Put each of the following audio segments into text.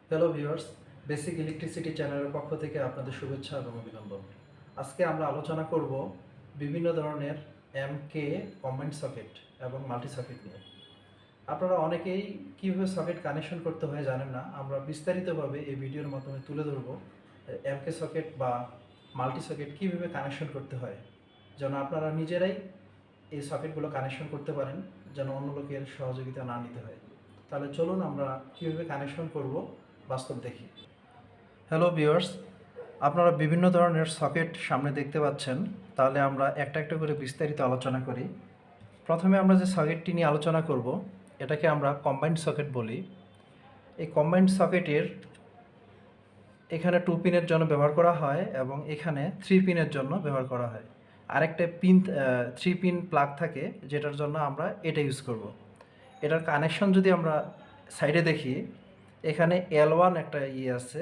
Hello viewers, basic electricity চ্যানেলের পক্ষ থেকে আপনাদের শুভেচ্ছা এবং অভিনন্দন। আজকে আমরা আলোচনা করব বিভিন্ন ধরনের এমকে কম্বাইন্ড সকেট এবং মাল্টি সকেট নিয়ে। আপনারা অনেকেই কীভাবে সকেট কানেকশন করতে হয় জানেন না। আমরা বিস্তারিতভাবে এই ভিডিওর মাধ্যমে তুলে ধরব এমকে সকেট বা মাল্টি সকেট কীভাবে কানেকশন করতে হয়, যেন আপনারা নিজেরাই এই সকেটগুলো কানেকশন করতে পারেন, যেন অন্য লোকের সহযোগিতা না নিতে হয়। তাহলে চলুন আমরা কীভাবে কানেকশন করব বাস্তব দেখি। হ্যালো ভিউয়ার্স, আপনারা বিভিন্ন ধরনের সকেট সামনে দেখতে পাচ্ছেন। তাহলে আমরা একটা একটা করে বিস্তারিত আলোচনা করি। প্রথমে আমরা যে সকেটটি নিয়ে আলোচনা করব, এটাকে আমরা কম্বাইন্ড সকেট বলি। এই কম্বাইন্ড সকেটের এখানে 2 পিনের জন্য ব্যবহার করা হয় এবং এখানে 3 পিনের জন্য ব্যবহার করা হয়। আরেকটা পিন 3 পিন প্লাগ থাকে, যেটার জন্য আমরা এটা ইউজ করব। এটার কানেকশন যদি আমরা সাইডে দেখি, এখানে L1 একটা আছে,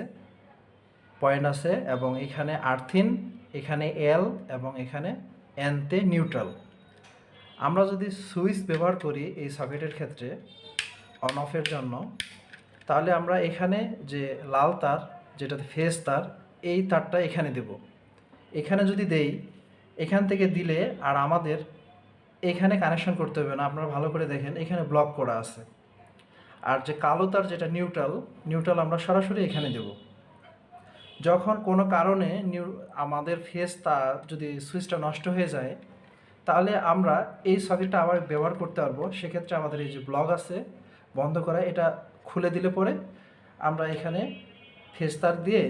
পয়েন্ট আছে, এবং এখানে আর্থিন, এখানে এল, এবং এখানে এনতে নিউট্রাল। আমরা যদি সুইচ ব্যবহার করি এই সকেটের ক্ষেত্রে অন অফের জন্য, তাহলে আমরা এখানে যে লাল তার, যেটাতে ফেজ তার, এই তারটা এখানে দেব। এখানে যদি দেই, এখান থেকে দিলে আর আমাদের এখানে কানেকশন করতে হবে না। আপনারা ভালো করে দেখেন, এখানে ব্লক করা আছে। আর যে কালো তার, যেটা নিউট্রাল আমরা সরাসরি এখানে দেব। যখন কোনো কারণে আমাদের ফেজটা যদি সুইচটা নষ্ট হয়ে যায়, তাহলে আমরা এই সকেটটা আবার ব্যবহার করতে পারবো। সেক্ষেত্রে আমাদের এই যে ব্লক আছে বন্ধ করা, এটা খুলে দিলে পরে আমরা এখানে ফেজ তার দিয়ে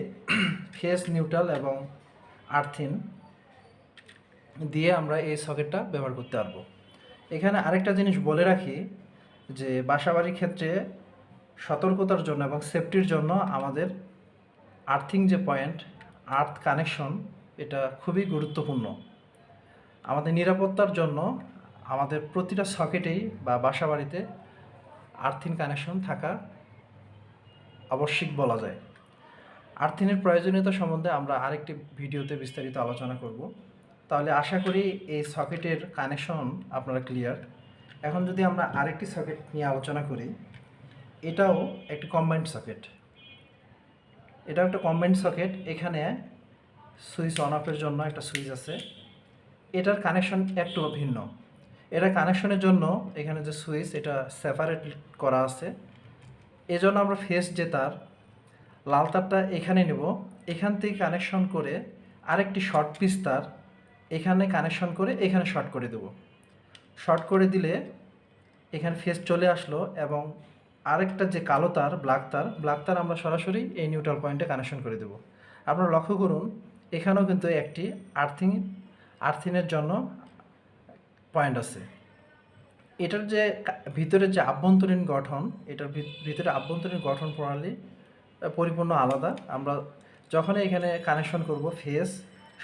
ফেজ, নিউট্রাল এবং আর্থিন দিয়ে আমরা এই সকেটটা ব্যবহার করতে পারবো। এখানে আরেকটা জিনিস বলে রাখি, যে বাসাবাড়ির ক্ষেত্রে সতর্কতার জন্য এবং সেফটির জন্য আমাদের আর্থিং যে পয়েন্ট, আর্থ কানেকশন, এটা খুবই গুরুত্বপূর্ণ। আমাদের নিরাপত্তার জন্য আমাদের প্রতিটা সকেটেই বা বাসাবাড়িতে আর্থিং কানেকশন থাকা আবশ্যিক বলা যায়। আর্থিনের প্রয়োজনীয়তা সম্বন্ধে আমরা আরেকটি ভিডিওতে বিস্তারিত আলোচনা করব। তাহলে আশা করি এই সকেটের কানেকশন আপনারা ক্লিয়ার। এখন যদি আমরা আরেকটি সকেট নিয়ে আলোচনা করি, এটাও একটি কম্বাইন্ড সকেট। এটাও একটা কম্বাইন্ড সকেট। এখানে সুইচ অন অফের জন্য একটা সুইচ আছে। এটার কানেকশন একটু ভিন্ন। এটা কানেকশনের জন্য এখানে যে সুইচ, এটা সেপারেট করা আছে। এজন্য আমরা ফেজ যে তার, লাল তারটা এখানে নেব, এখান থেকে কানেকশন করে আরেকটি শর্ট পিস তার এখানে কানেকশন করে এখানে শর্ট করে দেব। শর্ট করে দিলে এখানে ফেজ চলে আসলো, এবং আরেকটা যে কালো তার, ব্ল্যাক তার আমরা সরাসরি এই নিউট্রাল পয়েন্টে কানেকশন করে দেব। আপনারা লক্ষ্য করুন, এখানেও কিন্তু একটি আর্থিনের জন্য পয়েন্ট আছে। এটার যে ভিতরে যে আভ্যন্তরীণ গঠন, এটার ভিতরে আভ্যন্তরীণ গঠন প্রণালী পরিপূর্ণ আলাদা। আমরা যখন এখানে কানেকশন করব, ফেজ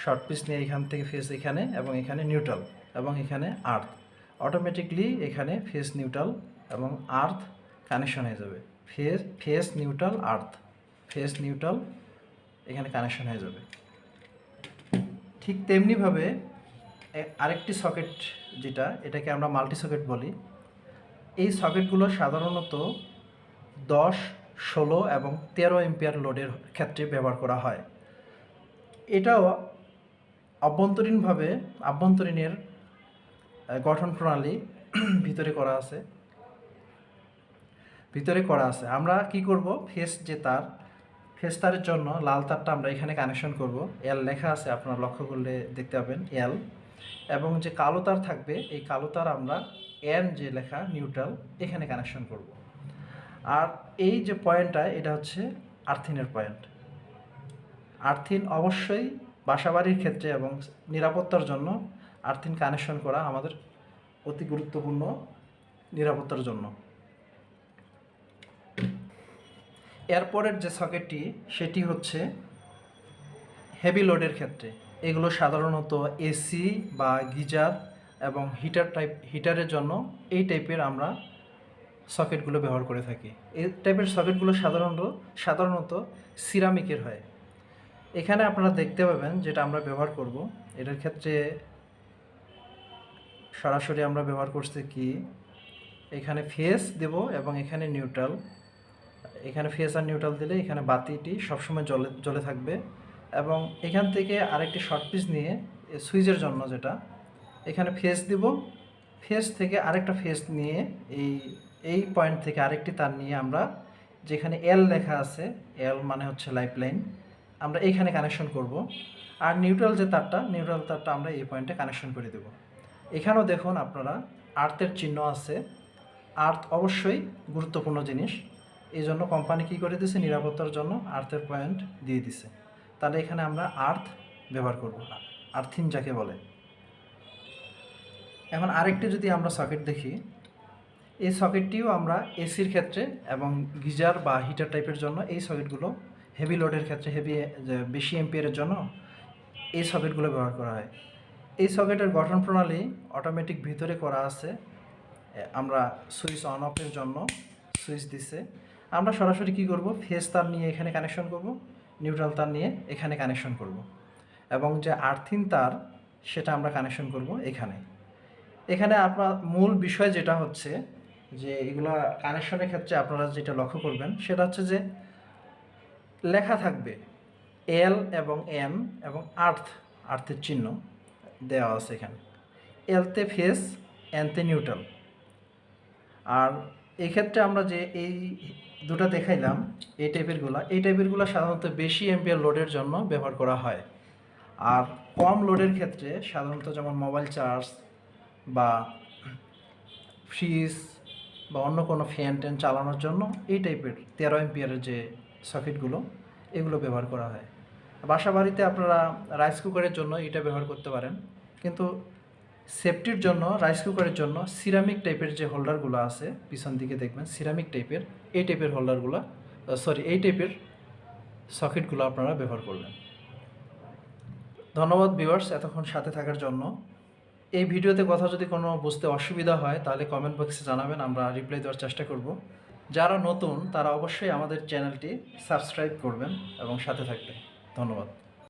শর্ট পিস নিয়ে এখান থেকে ফেজ এখানে, এবং এখানে নিউট্রাল, এবং এখানে আর্থ, অটোমেটিকলি এখানে ফেজ, নিউট্রাল এবং আর্থ কানেকশন হয়ে যাবে। ফেজ নিউট্রাল আর্থ, ফেজ নিউট্রাল এখানে কানেকশন হয়ে যাবে। ঠিক তেমনিভাবে আরেকটি সকেট, যেটা এটাকে আমরা মাল্টি সকেট বলি। এই সকেটগুলো সাধারণত 10, 16 এবং 13 এম্পিয়ার লোডের ক্ষেত্রে ব্যবহার করা হয়। এটাও আভ্যন্তরীণের গঠন প্রণালী ভিতরে করা আছে। আমরা কি করব, ফেজ তারের জন্য লাল তারটা আমরা এখানে কানেকশন করব। এল লেখা আছে, আপনারা লক্ষ্য করলে দেখতে পাবেন এল। এবং যে কালো তার থাকবে, এই কালো তার আমরা এন যে লেখা নিউট্রাল, এখানে কানেকশন করব। আর এই যে পয়েন্টটা, এটা হচ্ছে আর্থিনের পয়েন্ট। আর্থিন অবশ্যই বাসাবাড়ির ক্ষেত্রে এবং নিরাপত্তার জন্য আর্থিন কানেকশন করা আমাদের অতি গুরুত্বপূর্ণ, নিরাপত্তার জন্য। এরপরের যে সকেটটি, সেটি হচ্ছে হেভি লোডের ক্ষেত্রে। এগুলো সাধারণত এসি বা গিজার এবং হিটারের জন্য এই টাইপের আমরা সকেটগুলো ব্যবহার করে থাকি। এই টাইপের সকেটগুলো সাধারণত সিরামিকের হয়। এখানে আপনারা দেখতে পাবেন যেটা আমরা ব্যবহার করব, এটার ক্ষেত্রে সরাসরি আমরা ব্যবহার করছি কি, এখানে ফেজ দেব এবং এখানে নিউট্রাল, এখানে ফেজ আর নিউট্রাল দিলে এখানে বাতিটি সবসময় জ্বলে থাকবে। এবং এখান থেকে আরেকটি শর্ট পিস নিয়ে সুইচের জন্য যেটা এখানে ফেজ দিব, ফেজ থেকে আরেকটা ফেজ নিয়ে এই পয়েন্ট থেকে আরেকটি তার নিয়ে আমরা যেখানে এল লেখা আছে, এল মানে হচ্ছে লাইফ লাইন, আমরা এইখানে কানেকশন করব। আর নিউট্রাল তারটা আমরা এই পয়েন্টে কানেকশন করে দেব। এখানেও দেখুন আপনারা আর্থের চিহ্ন আছে। আর্থ অবশ্যই গুরুত্বপূর্ণ জিনিস, এই জন্য কোম্পানি কী করে দিয়েছে, নিরাপত্তার জন্য আর্থের পয়েন্ট দিয়ে দিছে। তাহলে এখানে আমরা আর্থ ব্যবহার করব, আর্থিন যাকে বলে। এখন আরেকটি যদি আমরা সকেট দেখি, এই সকেটটিও আমরা এসির ক্ষেত্রে এবং গিজার বা হিটার টাইপের জন্য এই সকেটগুলো, হেভি লোডের ক্ষেত্রে বেশি এম্পিয়ারের জন্য এই সকেটগুলো ব্যবহার করা হয়। এই সকেটের গঠন প্রণালী অটোমেটিক ভিতরে করা আছে। আমরা সুইচ অন অফের জন্য সুইচ দিছে। আমরা সরাসরি কী করব, ফেজ তার নিয়ে এখানে কানেকশন করব, নিউট্রাল তার নিয়ে এখানে কানেকশন করব, এবং যে আর্থিন তার সেটা আমরা কানেকশন করব এখানে। এখানে আপনার মূল বিষয় যেটা হচ্ছে যে এগুলা কানেকশনের ক্ষেত্রে আপনারা যেটা লক্ষ্য করবেন সেটা হচ্ছে যে লেখা থাকবে এল এবং এম এবং আর্থের চিহ্ন দেওয়া আছে এখানে। এলতে ফেজ, এনতে নিউট্রাল। আর এই ক্ষেত্রে আমরা যে এই দুটো দেখাইলাম এই টাইপেরগুলো সাধারণত বেশি এম্পিয়ার লোডের জন্য ব্যবহার করা হয়। আর কম লোডের ক্ষেত্রে সাধারণত যেমন মোবাইল চার্জ বা ফ্রিজ বা অন্য কোনো ফ্যান ট্যান চালানোর জন্য এই টাইপের 13 এম্পিয়ারের যে সকেটগুলো এগুলো ব্যবহার করা হয়। বাসা বাড়িতে আপনারা রাইস কুকারের জন্য এটা ব্যবহার করতে পারেন, কিন্তু সেফটির জন্য রাইস কুকারের জন্য সিরামিক টাইপের যে হোল্ডারগুলো আছে পিছন দিকে দেখবেন সিরামিক টাইপের, এই টাইপের হোল্ডারগুলো এই টাইপের সকেটগুলো আপনারা ব্যবহার করবেন। ধন্যবাদ ভিউয়ার্স এতক্ষণ সাথে থাকার জন্য। এই ভিডিওতে কথা যদি কোনো বুঝতে অসুবিধা হয় তাহলে কমেন্ট বক্সে জানাবেন, আমরা রিপ্লাই দেওয়ার চেষ্টা করব। যারা নতুন তারা অবশ্যই আমাদের চ্যানেলটি সাবস্ক্রাইব করবেন এবং সাথে থাকবেন। ধন্যবাদ।